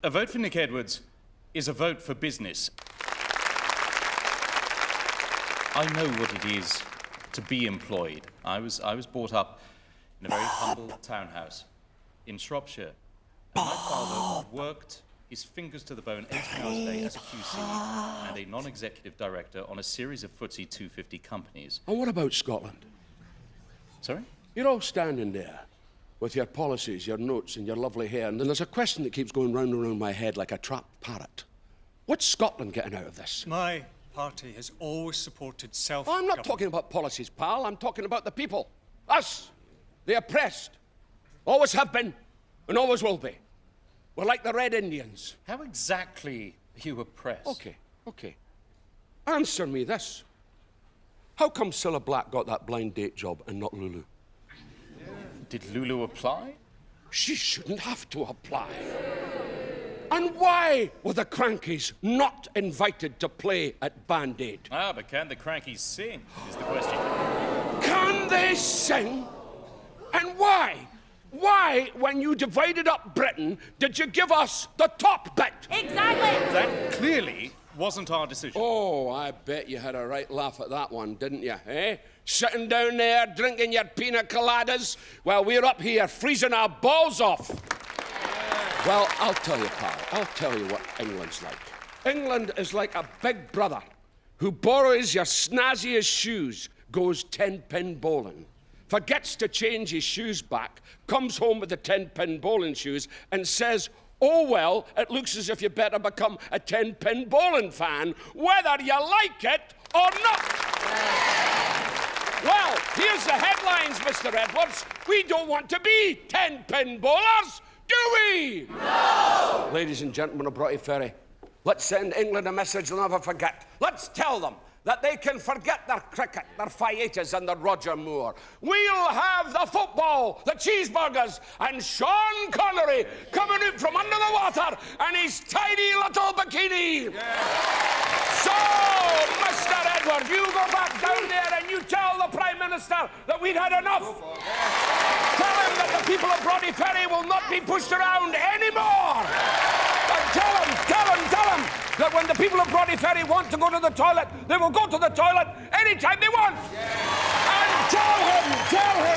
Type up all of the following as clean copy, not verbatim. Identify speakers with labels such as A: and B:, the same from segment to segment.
A: A vote for Nick Edwards is a vote for business. I know what it is to be employed. I was brought up in a very humble townhouse in Shropshire. And my father worked his fingers to the bone 18 hours a day as a QC and a non-executive director on a series of FTSE 250 companies.
B: And what about Scotland?
A: Sorry?
B: You're all standing there with your policies, your notes, and your lovely hair, and then there's a question that keeps going round and round my head like a trapped parrot. What's Scotland getting out of this?
C: My party has always supported self.
B: I'm not talking about policies, pal. I'm talking about the people. Us, the oppressed. Always have been, and always will be. We're like the Red Indians.
A: How exactly are you oppressed?
B: Okay. Answer me this. How come Cilla Black got that blind date job and not Lulu?
A: Did Lulu apply?
B: She shouldn't have to apply. And why were the Crankies not invited to play at Band Aid?
A: Ah, but can the Crankies sing, is the question.
B: Can they sing? And why? Why, when you divided up Britain, did you give us the top bit?
D: Exactly!
A: That clearly wasn't our decision.
B: Oh, I bet you had a right laugh at that one, didn't you, eh? Sitting down there, drinking your pina coladas, while we're up here freezing our balls off. Well, I'll tell you, pal, I'll tell you what England's like. England is like a big brother who borrows your snazziest shoes, goes 10-pin bowling, forgets to change his shoes back, comes home with the 10-pin bowling shoes and says, oh, well, it looks as if you better become a 10-pin bowling fan, whether you like it or not. Well, here's the headlines, Mr. Edwards. We don't want to be 10-pin bowlers, do we?
D: No!
B: Ladies and gentlemen of Broughty Ferry, let's send England a message they'll never forget. Let's tell them that they can forget their cricket, their Fietas and their Roger Moore. We'll have the football, the cheeseburgers, and Sean Connery coming out from under the water in his tiny little bikini. Yeah. So, Mr. Edward, you go back down there and you tell the Prime Minister that we've had enough. Yeah. Tell him that the people of Broughty Ferry will not be pushed around anymore. And tell him that when the people of Broughty Ferry want to go to the toilet, they will go to the toilet anytime they want. Yeah.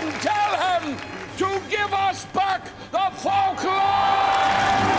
B: And tell him to give us back the folklore!